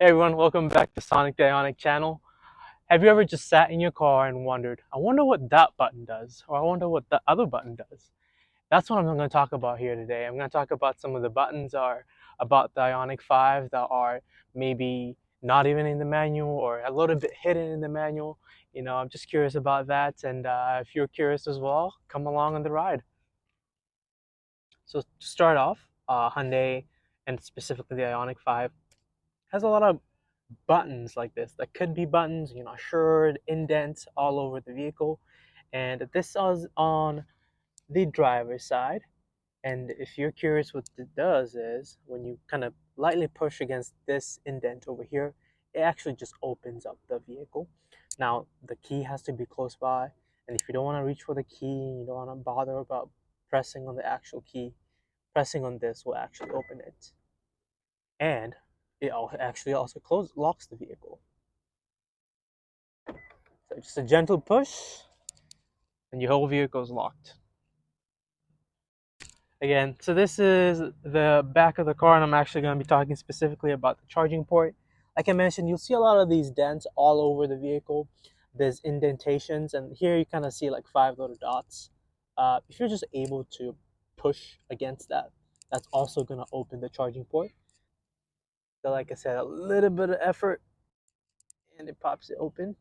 Hey everyone, welcome back to Sonic the Ionic channel. Have you ever just sat in your car and wondered, I wonder what that button does, or I wonder what the other button does? That's what I'm going to talk about here today. I'm going to talk about some of the buttons are about the Ioniq 5 that are maybe not even in the manual or a little bit hidden in the manual. I'm just curious about that, and if you're curious as well, come along on the ride. So to start off, Hyundai, and specifically the Ioniq 5, has a lot of buttons like this that could be buttons, assured indents all over the vehicle. And this is on the driver's side. And if you're curious, what it does is when you kind of lightly push against this indent over here, it actually just opens up the vehicle. Now the key has to be close by, and if you don't want to reach for the key, you don't want to bother about pressing on the actual key, pressing on this will actually open it. And it actually also locks the vehicle. So just a gentle push, and your whole vehicle is locked. Again, so this is the back of the car, and I'm actually going to be talking specifically about the charging port. Like I mentioned, you'll see a lot of these dents all over the vehicle. There's indentations, and here you kind of see like 5 little dots. If you're just able to push against that, that's also going to open the charging port. So like I said, a little bit of effort, and it pops it open.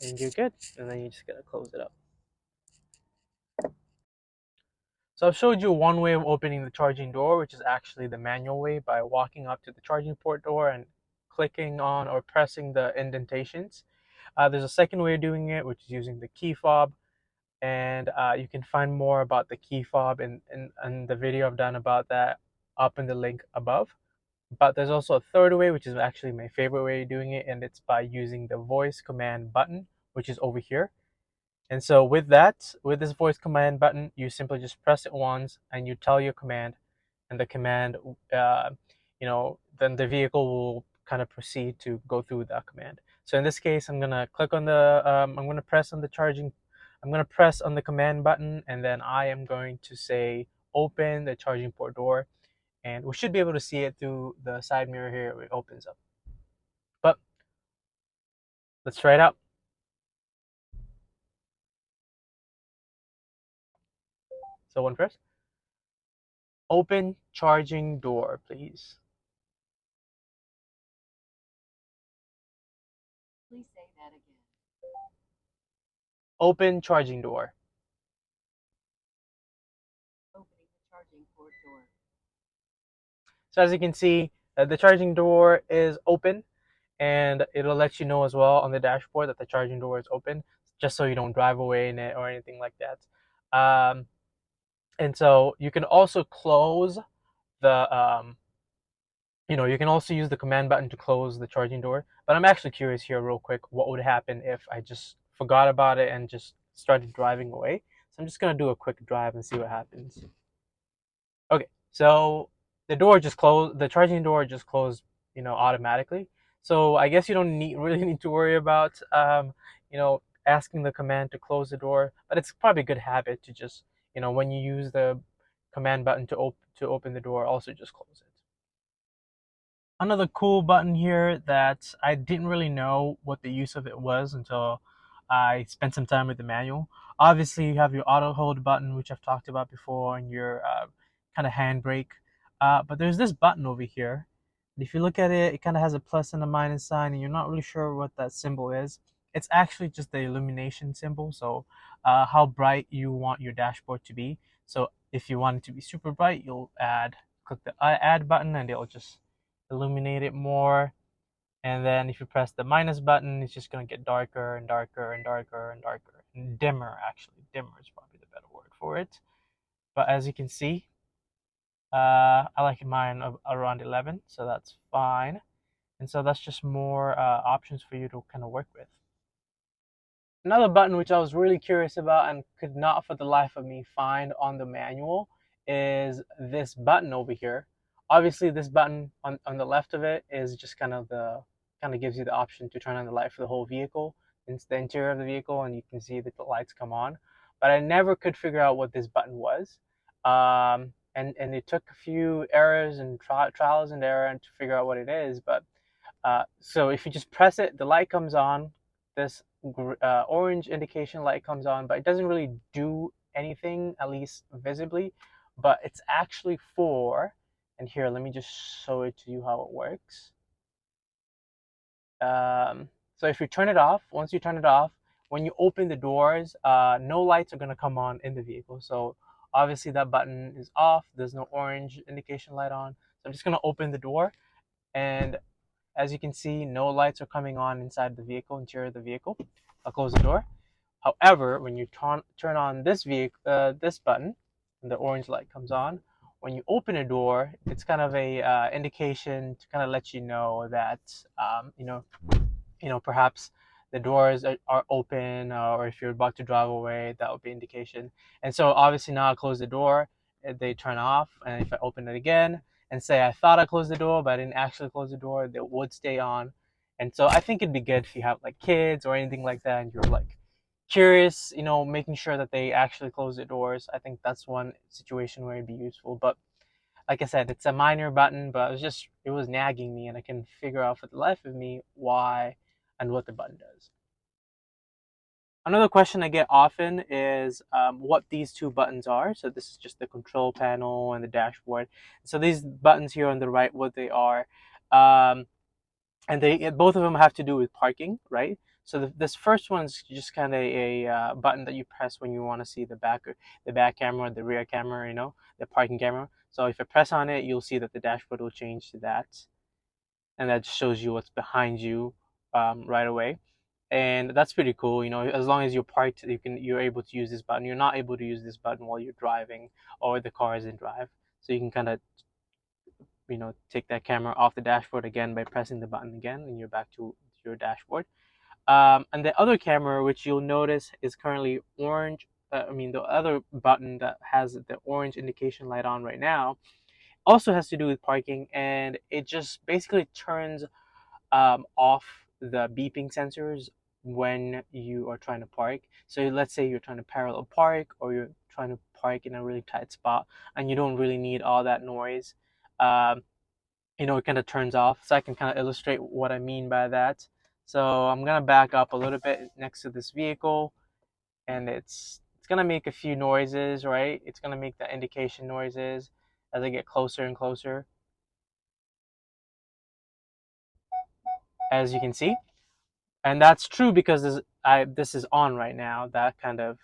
And you're good. And then you just got to close it up. So I've showed you one way of opening the charging door, which is actually the manual way by walking up to the charging port door and clicking on or pressing the indentations. There's a second way of doing it, which is using the key fob. And you can find more about the key fob in the video I've done about that up in the link above. But there's also a third way, which is actually my favorite way of doing it, and it's by using the voice command button, which is over here. And so with that, with this voice command button, you simply just press it once and you tell your command, and the command, then the vehicle will kind of proceed to go through that command. So in this case, I'm gonna click on I'm gonna press on the charging, I'm gonna press on the command button, and then I am going to say open the charging port door, and we should be able to see it through the side mirror here. It opens up. But let's try it out. So one press. Open charging door, please. Please say that again. Open charging door. Opening the charging port door. So as you can see, the charging door is open, and it'll let you know as well on the dashboard that the charging door is open, just so you don't drive away in it or anything like that. And so you can also close the, you can also use the command button to close the charging door. But I'm actually curious here real quick, what would happen if I just forgot about it and just started driving away. So I'm just gonna do a quick drive and see what happens. Okay, so the charging door just closed, automatically. So I guess you don't really need to worry about, asking the command to close the door, but it's probably a good habit to just, when you use the command button to open the door, also just close it. Another cool button here that I didn't really know what the use of it was until I spent some time with the manual. Obviously, you have your auto hold button, which I've talked about before, and your kind of handbrake. But there's this button over here. And if you look at it, it kind of has a plus and a minus sign, and you're not really sure what that symbol is. It's actually just the illumination symbol, so how bright you want your dashboard to be. So if you want it to be super bright, click the add button, and it'll just illuminate it more. And then if you press the minus button, it's just going to get darker and darker and darker and darker. And dimmer, actually. Dimmer is probably the better word for it. But as you can see, I like mine around 11, so that's fine. And so that's just more options for you to kind of work with. Another button which I was really curious about and could not for the life of me find on the manual is this button over here. Obviously this button on the left of it is just kind of gives you the option to turn on the light for the whole vehicle. It's the interior of the vehicle, and you can see that the lights come on. But I never could figure out what this button was. and it took a few errors and trials and error to figure out what it is. But so if you just press it, the light comes on. This orange indication light comes on, but it doesn't really do anything, at least visibly. But it's actually for, and here, let me just show it to you how it works. So if you turn it off, once you turn it off, when you open the doors, no lights are going to come on in the vehicle. So obviously that button is off. There's no orange indication light on. So I'm just going to open the door, and as you can see, no lights are coming on inside the vehicle, interior of the vehicle. I'll close the door. However, when you turn on this button, and the orange light comes on. When you open a door, it's kind of a indication to kind of let you know that perhaps the doors are open, or if you're about to drive away, that would be indication. And so obviously now I close the door, they turn off, and if I open it again and say I thought I closed the door but I didn't actually close the door, they would stay on. And so I think it'd be good if you have like kids or anything like that and you're like curious, making sure that they actually close the doors. I think that's one situation where it'd be useful. But like I said, it's a minor button, but it was nagging me, and I can figure out for the life of me why and what the button does. Another question I get often is what these two buttons are. So this is just the control panel and the dashboard. So these buttons here on the right, what they are, um, and they both of them have to do with parking, right? So this first one's just kind of a button that you press when you want to see the back camera, the rear camera, the parking camera. So if I press on it, you'll see that the dashboard will change to that, and that shows you what's behind you right away. And that's pretty cool. As long as you're parked, you're able to use this button. You're not able to use this button while you're driving or the car is in drive. So you can kind of take that camera off the dashboard again by pressing the button again, and you're back to your dashboard. And the other camera, which you'll notice is currently orange. The other button that has the orange indication light on right now also has to do with parking, and it just basically turns off the beeping sensors when you are trying to park. So let's say you're trying to parallel park, or you're trying to park in a really tight spot and you don't really need all that noise. Um, it kind of turns off. So I can kind of illustrate what I mean by that. So I'm gonna back up a little bit next to this vehicle, and it's gonna make a few noises, right? It's gonna make the indication noises as I get closer and closer, as you can see. And that's true because this is on right now. That kind of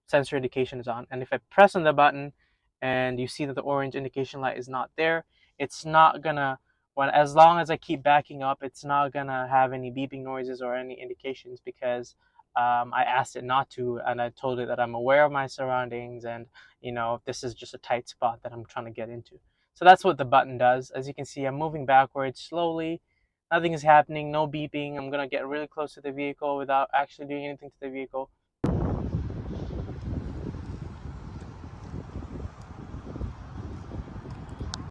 sensor indication is on. And if I press on the button and you see that the orange indication light is not there, it's not gonna, as long as I keep backing up, it's not gonna have any beeping noises or any indications, because I asked it not to, and I told it that I'm aware of my surroundings, and this is just a tight spot that I'm trying to get into. So that's what the button does. As you can see, I'm moving backwards slowly. Nothing is happening, no beeping. I'm gonna get really close to the vehicle without actually doing anything to the vehicle.